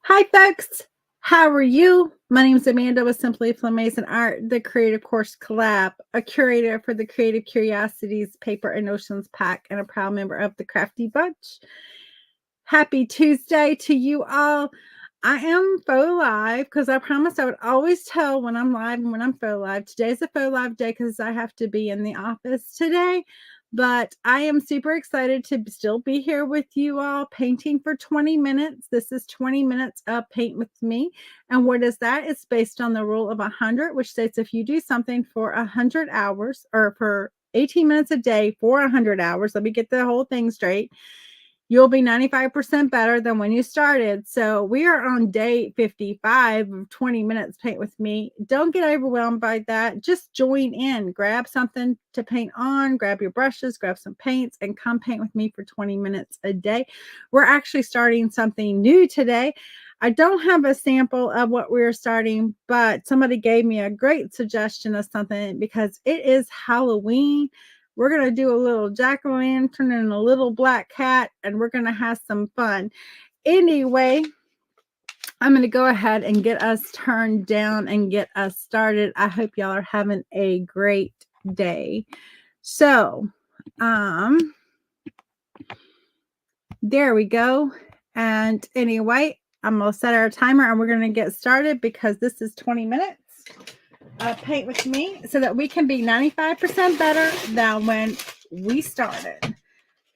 Hi, folks. How are you? My name is Amanda with Simply Flamazing Art, the Creative Course Collab, a curator for the Creative Curiosities Paper and Notions Pack, and a proud member of the Crafty Bunch. Happy Tuesday to you all. I am faux live because I promised I would always tell when I'm live and when I'm faux live. Today's a faux live day because I have to be in the office today. But I am super excited to still be here with you all painting for 20 minutes. This is 20 minutes of paint with me. And what is that? It's based on the rule of 100, which states if you do something for 100 hours or for 18 minutes a day for 100 hours, let me get the whole thing straight, you'll be 95% better than when you started. So we are on day 55 of 20 minutes paint with me. Don't get overwhelmed by that. Just join in. Grab something to paint on, grab your brushes, grab some paints, and come paint with me for 20 minutes a day. We're actually starting something new today. I don't have a sample of what we're starting, but somebody gave me a great suggestion of something because it is Halloween. We're going to do a little jack-o'-lantern and a little black cat, and we're going to have some fun. Anyway, I'm going to go ahead and get us turned down and get us started. I hope y'all are having a great day. So, there we go. And anyway, I'm going to set our timer and we're going to get started because this is 20 minutes. Paint with me so that we can be 95% better than when we started.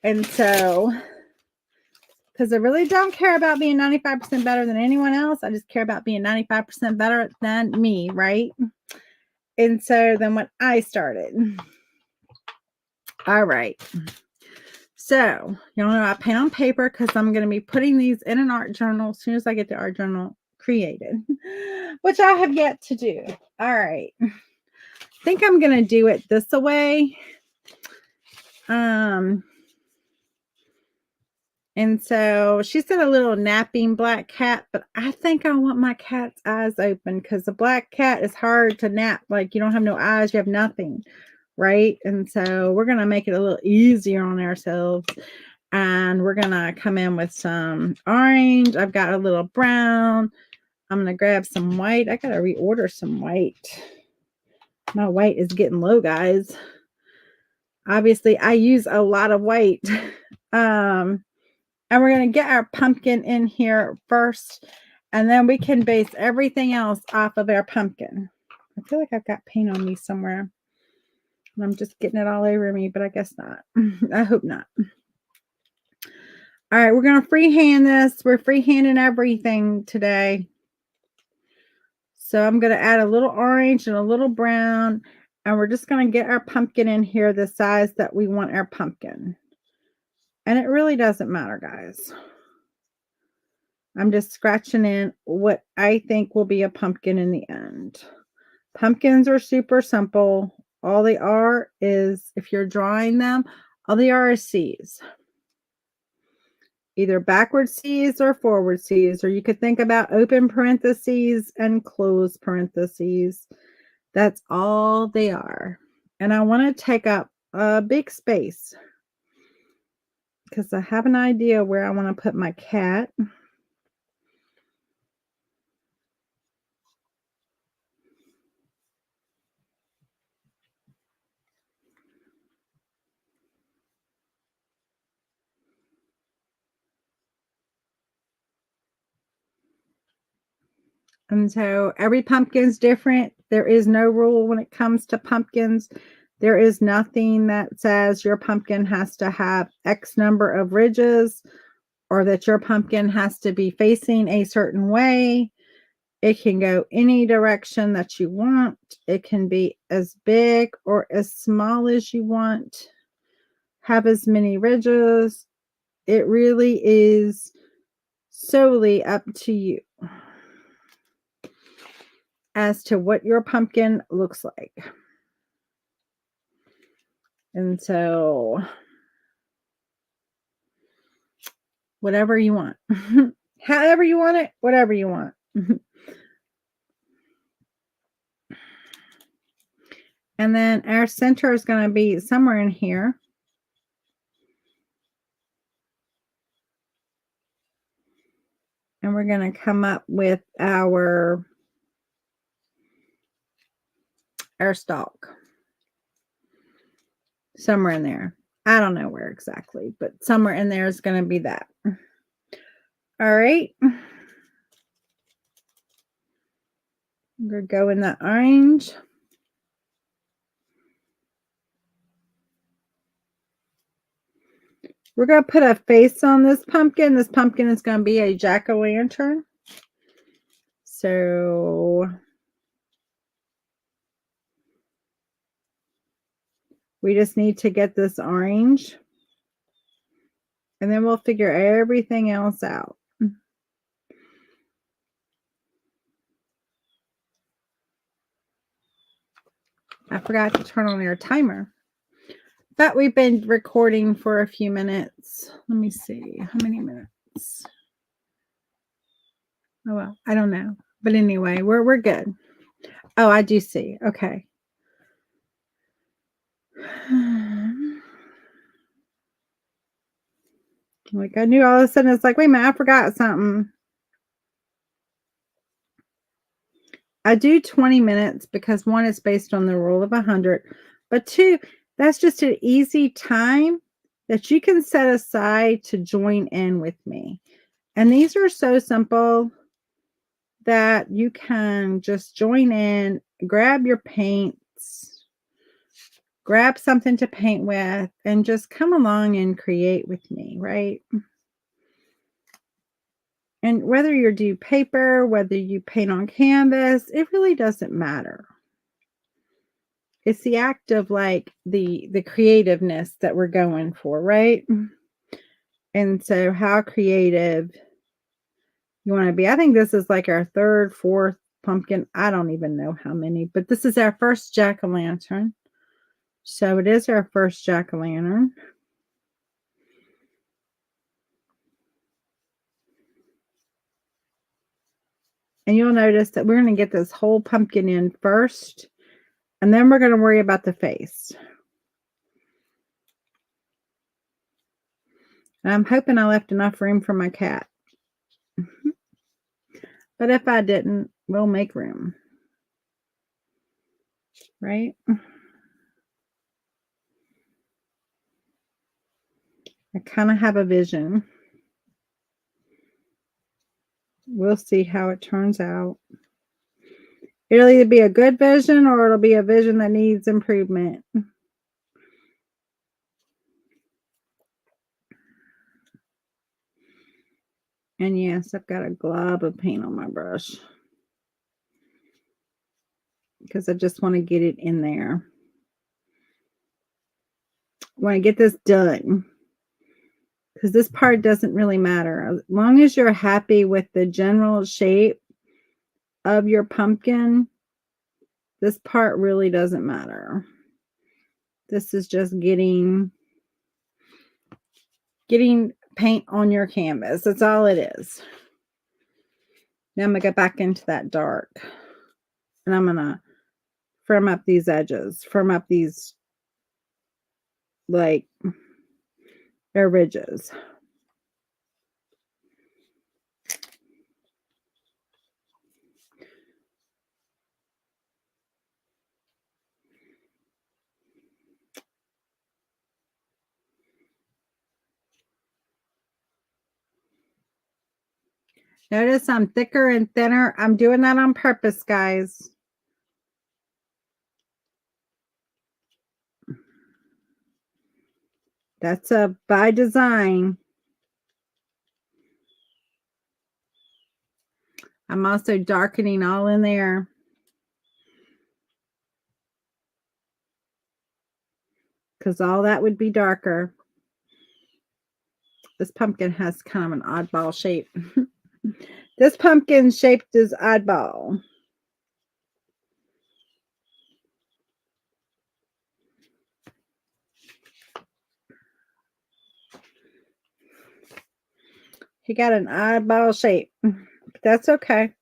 And so, because I really don't care about being 95% better than anyone else, I just care about being 95% better than me, right? And so then when I started. All right. So, y'all know I paint on paper because I'm going to be putting these in an art journal as soon as I get the art journal created, which I have yet to do. All right. I think I'm going to do it this way. And so she said a little napping black cat, but I think I want my cat's eyes open because a black cat is hard to nap. Like you don't have no eyes, you have nothing, right? And so we're going to make it a little easier on ourselves. And we're going to come in with some orange. I've got a little brown. I'm going to grab some white. I got to reorder some white. My white is getting low, guys. Obviously, I use a lot of white. And we're going to get our pumpkin in here first. And then we can base everything else off of our pumpkin. I feel like I've got paint on me somewhere. And I'm just getting it all over me, but I guess not. I hope not. All right, we're going to freehand this. We're freehanding everything today. So I'm going to add a little orange and a little brown. And we're just going to get our pumpkin in here the size that we want our pumpkin. And it really doesn't matter, guys. I'm just scratching in what I think will be a pumpkin in the end. Pumpkins are super simple. All they are is, if you're drawing them, all they are is C's. Either backward C's or forward C's, or you could think about open parentheses and closed parentheses. That's all they are. And I want to take up a big space because I have an idea where I want to put my cat. And so every pumpkin's different. There is no rule when it comes to pumpkins. There is nothing that says your pumpkin has to have X number of ridges or that your pumpkin has to be facing a certain way. It can go any direction that you want. It can be as big or as small as you want. Have as many ridges. It really is solely up to you as to what your pumpkin looks like. And so, whatever you want, however you want it, whatever you want. And then our center is going to be somewhere in here. And we're going to come up with our stalk. Somewhere in there. I don't know where exactly, but somewhere in there is going to be that. All right. I'm going to go in the orange. We're going to put a face on this pumpkin. This pumpkin is going to be a jack-o'-lantern. So we just need to get this orange. And then we'll figure everything else out. I forgot to turn on our timer. But we've been recording for a few minutes. Let me see. How many minutes? Oh, well, I don't know. But anyway, we're good. Oh, I do see. Okay. Like I knew all of a sudden it's like, wait a minute, I forgot something. I do 20 minutes because one is based on the rule of 100, but two, that's just an easy time that you can set aside to join in with me. And these are so simple that you can just join in, grab your paints, grab something to paint with, and just come along and create with me, right? And whether you do paper, whether you paint on canvas, it really doesn't matter. It's the act of like the creativeness that we're going for, right? And so how creative you want to be. I think this is like our third, fourth pumpkin. I don't even know how many, but this is our first jack-o'-lantern. So it is our first jack-o'-lantern. And you'll notice that we're going to get this whole pumpkin in first, and then we're going to worry about the face. And I'm hoping I left enough room for my cat. But if I didn't, we'll make room. Right? I kind of have a vision. We'll see how it turns out. It'll either be a good vision or it'll be a vision that needs improvement. And yes, I've got a glob of paint on my brush because I just want to get it in there. I want to get this done because this part doesn't really matter. As long as you're happy with the general shape of your pumpkin, this part really doesn't matter. This is just getting paint on your canvas. That's all it is. Now I'm going to go back into that dark. And I'm going to firm up these edges. Firm up these, like, their ridges. Notice I'm thicker and thinner. I'm doing that on purpose, guys. That's by design. I'm also darkening all in there. Because all that would be darker. This pumpkin has kind of an oddball shape. This pumpkin shaped is oddball. He got an oddball shape. But that's okay.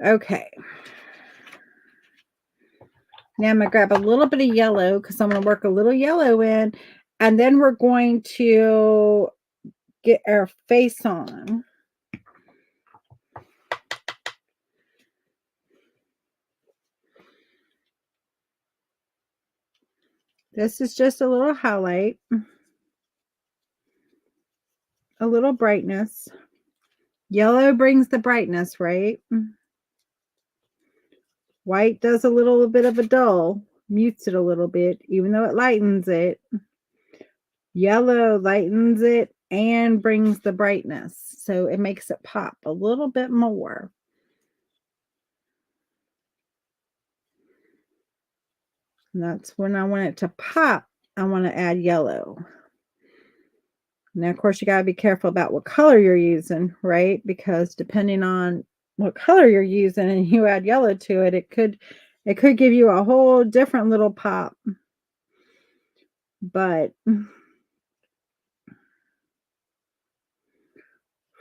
Okay. Now I'm going to grab a little bit of yellow because I'm going to work a little yellow in. And then we're going to get our face on. This is just a little highlight. A little brightness. Yellow brings the brightness, right? White does a little bit of a dull, mutes it a little bit, even though it lightens it. Yellow lightens it and brings the brightness, so it makes it pop a little bit more. And that's when I want it to pop, I want to add yellow. Now, of course, you got to be careful about what color you're using, right? Because depending on what color you're using and you add yellow to it, it could give you a whole different little pop. But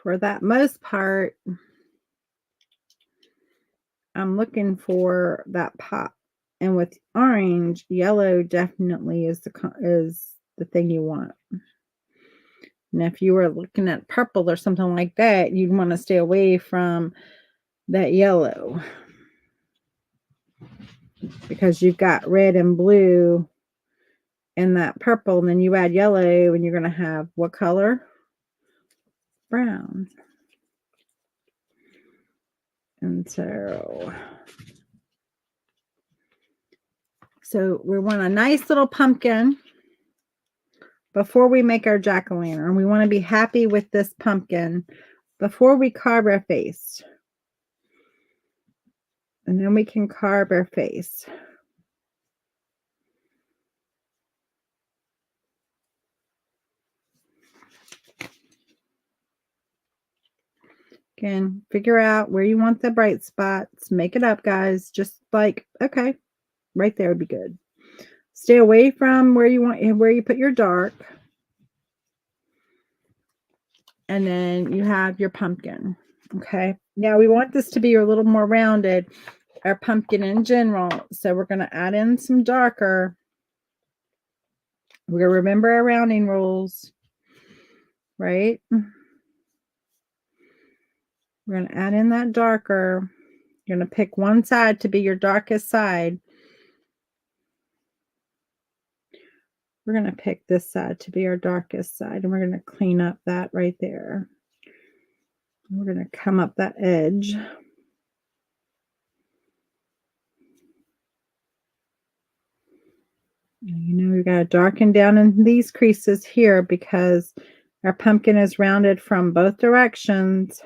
for that most part, I'm looking for that pop. And with orange, yellow definitely is the thing you want. And if you were looking at purple or something like that, you'd want to stay away from that yellow, because you've got red and blue and that purple, and then you add yellow and you're going to have what color? Brown. And so we want a nice little pumpkin before we make our jack-o'-lantern. We want to be happy with this pumpkin before we carve our face. And then we can carve our face. Again, figure out where you want the bright spots. Make it up, guys. Just like, okay, right there would be good. Stay away from where you put your dark. And then you have your pumpkin. Okay. Now we want this to be a little more rounded, our pumpkin in general. So we're going to add in some darker. We're going to remember our rounding rules, right? We're going to add in that darker. You're going to pick one side to be your darkest side. We're going to pick this side to be our darkest side, and we're going to clean up that right there. We're going to come up that edge. You know, we got to darken down in these creases here because our pumpkin is rounded from both directions.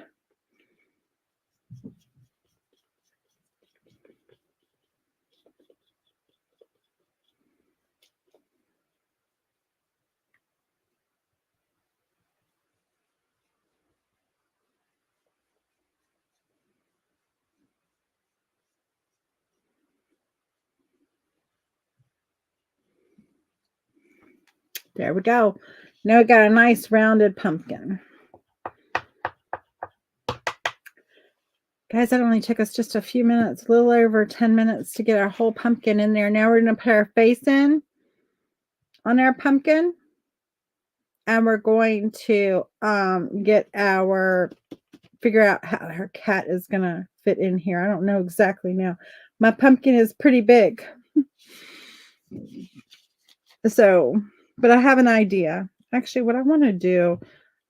There we go. Now we got a nice rounded pumpkin. Guys, that only took us just a few minutes, a little over 10 minutes to get our whole pumpkin in there. Now we're going to put our face in on our pumpkin. And we're going to figure out how her cat is going to fit in here. I don't know exactly now. My pumpkin is pretty big. So, but I have an idea. Actually, what I want to do,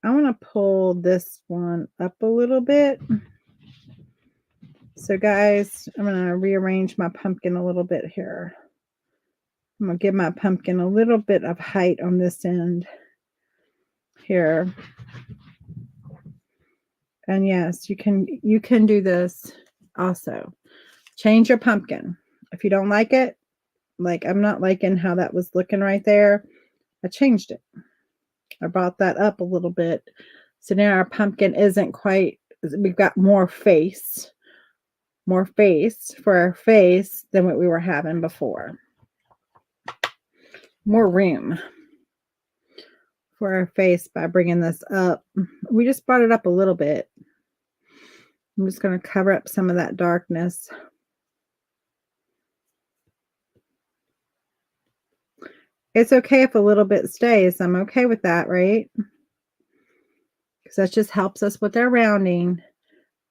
I want to pull this one up a little bit. So guys, I'm going to rearrange my pumpkin a little bit here. I'm going to give my pumpkin a little bit of height on this end here. And yes, you can do this also. Change your pumpkin. If you don't like it, like I'm not liking how that was looking right there, I changed it. I brought that up a little bit. So now our pumpkin isn't quite, we've got more face for our face than what we were having before. More room for our face by bringing this up. We just brought it up a little bit. I'm just going to cover up some of that darkness. It's okay if a little bit stays. I'm okay with that, right? Because that just helps us with our rounding.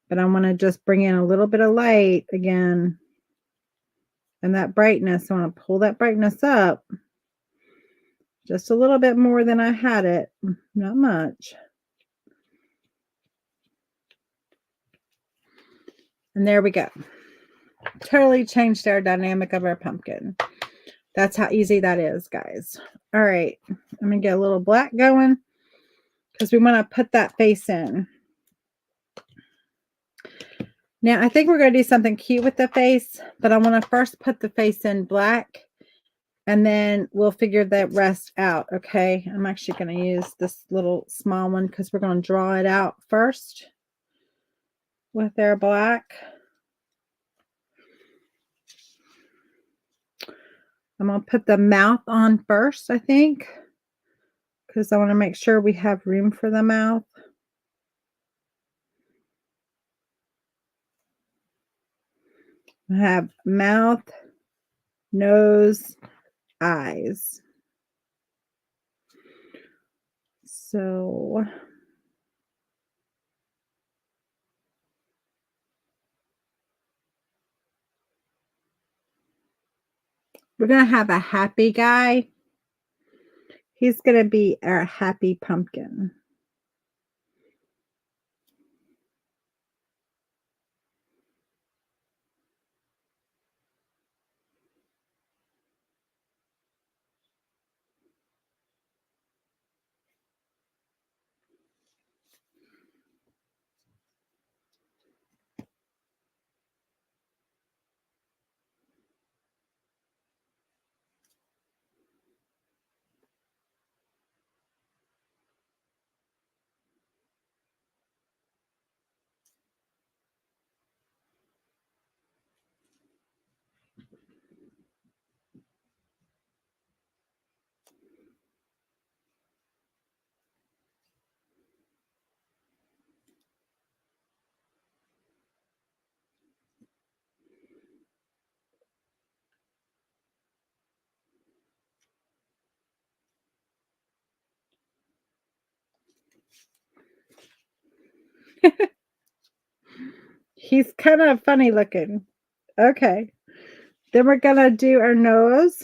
But I want to just bring in a little bit of light again. And that brightness, I want to pull that brightness up just a little bit more than I had it. Not much. And there we go. Totally changed our dynamic of our pumpkin. That's how easy that is, guys. All right. I'm going to get a little black going because we want to put that face in. Now, I think we're going to do something cute with the face, but I want to first put the face in black, and then we'll figure the rest out, okay? I'm actually going to use this little small one because we're going to draw it out first with our black. I'm going to put the mouth on first, I think, because I want to make sure we have room for the mouth. I have mouth, nose, eyes. So we're going to have a happy guy. He's going to be our happy pumpkin. He's kind of funny looking. Okay. Then we're going to do our nose.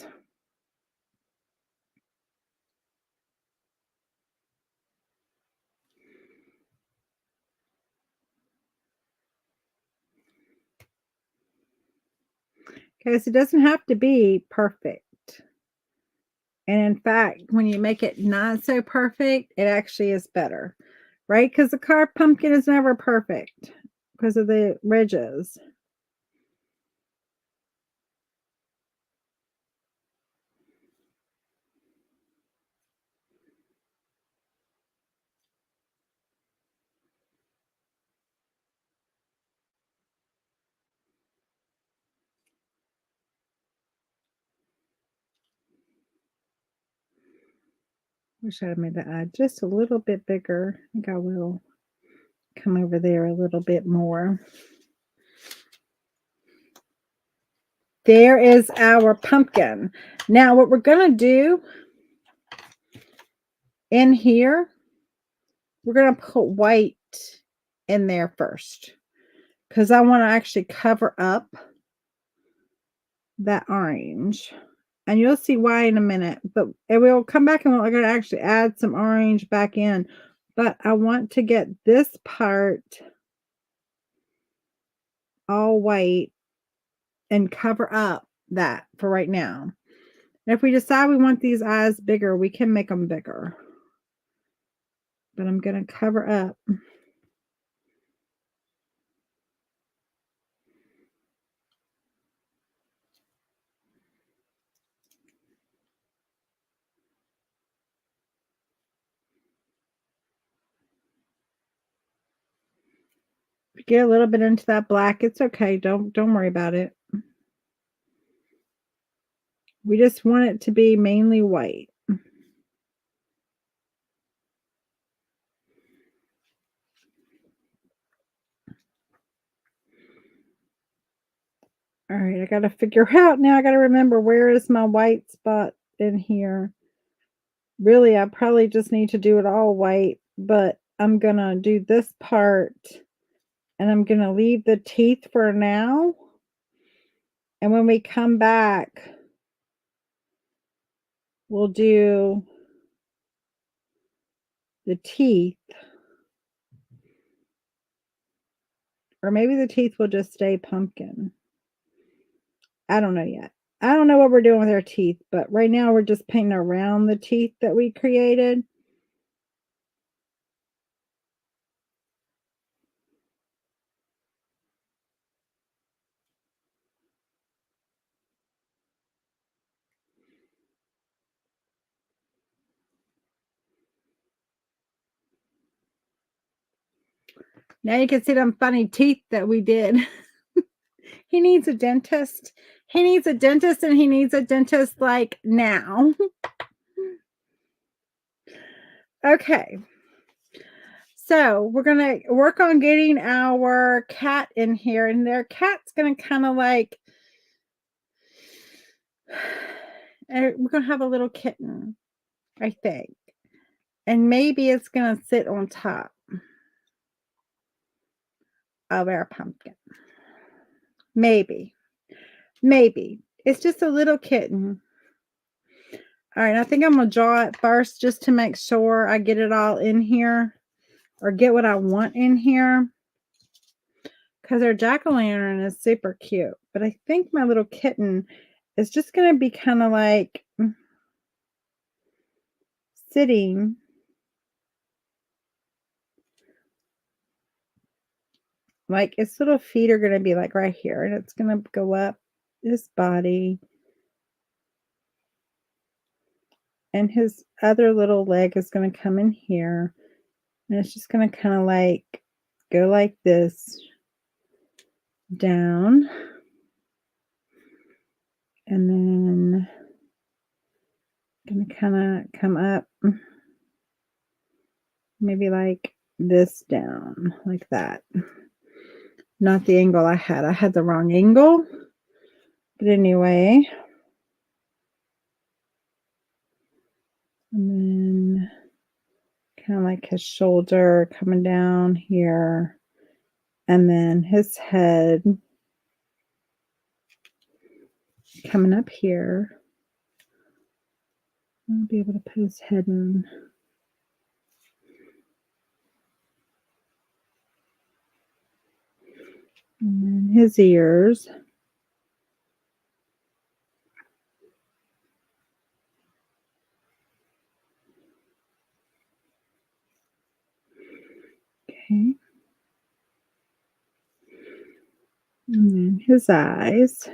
Okay, so it doesn't have to be perfect. And in fact, when you make it not so perfect, it actually is better, right? Because the carved pumpkin is never perfect because of the ridges. Wish I had made the eye just a little bit bigger. I think I will come over there a little bit more. There is our pumpkin. Now what we're going to do in here, we're going to put white in there first because I want to actually cover up that orange. And you'll see why in a minute, but we'll come back and we're going to actually add some orange back in. But I want to get this part all white and cover up that for right now. And if we decide we want these eyes bigger, we can make them bigger. But I'm going to cover up. Get a little bit into that black. It's okay. Don't worry about it. We just want it to be mainly white. All right, I got to figure out now. I got to remember, where is my white spot in here? Really, I probably just need to do it all white, but I'm going to do this part and I'm going to leave the teeth for now. And when we come back, we'll do the teeth. Or maybe the teeth will just stay pumpkin. I don't know yet. I don't know what we're doing with our teeth, but right now we're just painting around the teeth that we created. Now you can see them funny teeth that we did. He needs a dentist. He needs a dentist, and he needs a dentist like now. Okay. So we're going to work on getting our cat in here, and their cat's going to kind of like, we're going to have a little kitten, I think. And maybe it's going to sit on top of our pumpkin. Maybe. It's just a little kitten. All right, I think I'm going to draw it first just to make sure I get it all in here, or get what I want in here. Because our jack-o'-lantern is super cute. But I think my little kitten is just going to be kind of like sitting. Like its little feet are going to be like right here. And it's going to go up his body. And his other little leg is going to come in here. And it's just going to kind of like go like this down. And then going to kind of come up. Maybe like this down, like that. Not the angle I had. I had the wrong angle. But anyway. And then kind of like his shoulder coming down here. And then his head coming up here. I'll be able to put his head in. And then his ears. Okay. And then his eyes.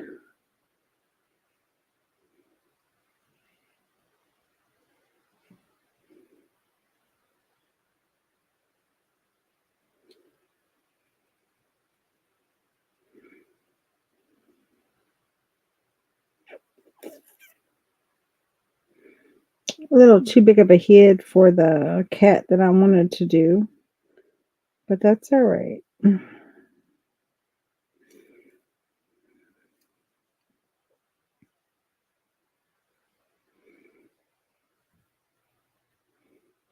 A little too big of a head for the cat that I wanted to do. But that's all right.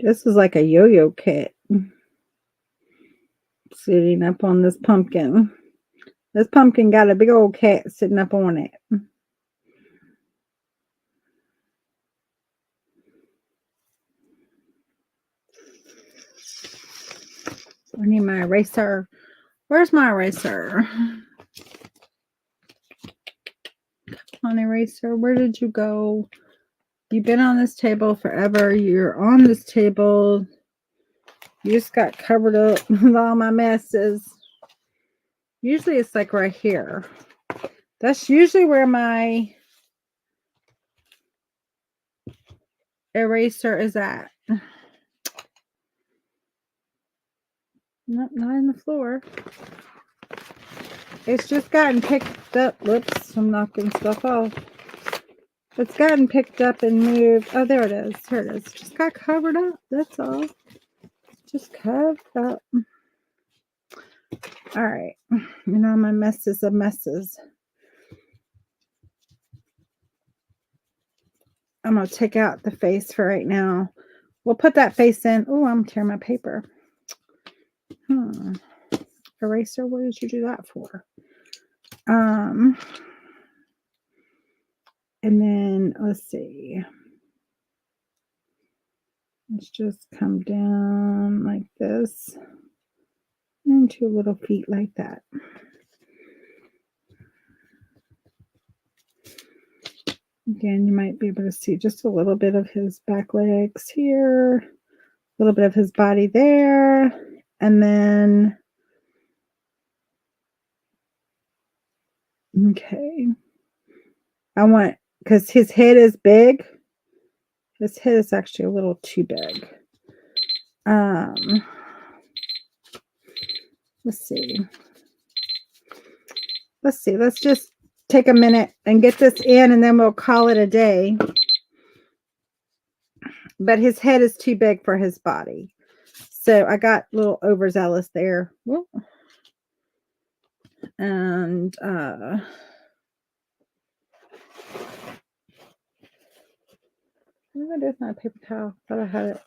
This is like a yo-yo cat sitting up on this pumpkin. This pumpkin got a big old cat sitting up on it. I need my eraser. Where's my eraser? Come on, eraser. Where did you go? You've been on this table forever. You're on this table. You just got covered up with all my messes. Usually it's like right here. That's usually where my eraser is at. Nope, not in the floor. It's just gotten picked up. Whoops, I'm knocking stuff off. It's gotten picked up and moved. Oh, there it is. Here it is. Just got covered up. That's all. Just covered up. All right. You know, my messes of messes. I'm going to take out the face for right now. We'll put that face in. Oh, I'm tearing my paper. Eraser, what did you do that for? And then let's see. Let's just come down like this. And 2 little feet like that. Again, you might be able to see just a little bit of his back legs here, a little bit of his body there, and then, okay, I want, because his head is big, his head is actually a little too big. Let's see. Let's just take a minute and get this in, and then we'll call it a day. But his head is too big for his body. So I got a little overzealous there. Whoa. And what is my paper towel? Thought I had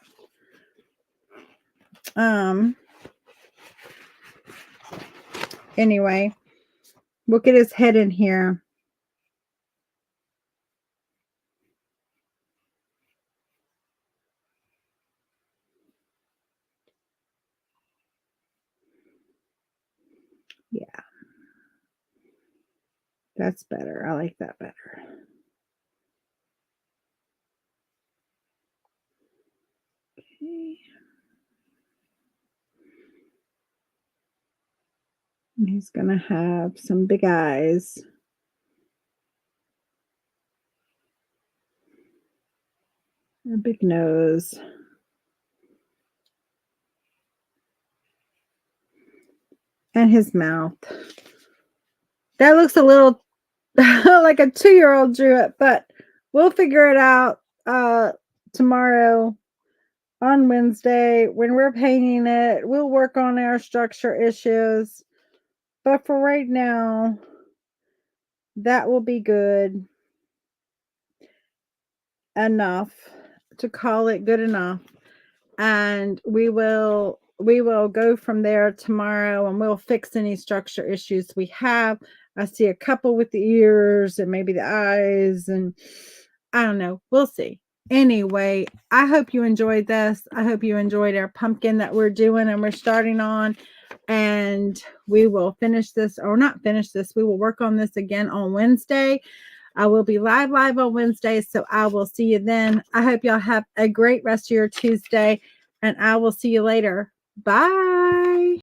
it. Anyway, we'll get his head in here. Yeah. That's better. I like that better. Okay. And he's going to have some big eyes. A big nose. And his mouth. That looks a little like a 2-year-old drew it, but we'll figure it out tomorrow on Wednesday when we're painting it. We'll work on our structure issues. But for right now, that will be good enough to call it good enough. And we will go from there tomorrow, and we'll fix any structure issues we have. I see a couple with the ears and maybe the eyes, and I don't know. We'll see. Anyway, I hope you enjoyed this. I hope you enjoyed our pumpkin that we're doing and we're starting on. And we will finish this, or not finish this. We will work on this again on Wednesday. I will be live on Wednesday, so I will see you then. I hope y'all have a great rest of your Tuesday, and I will see you later. Bye.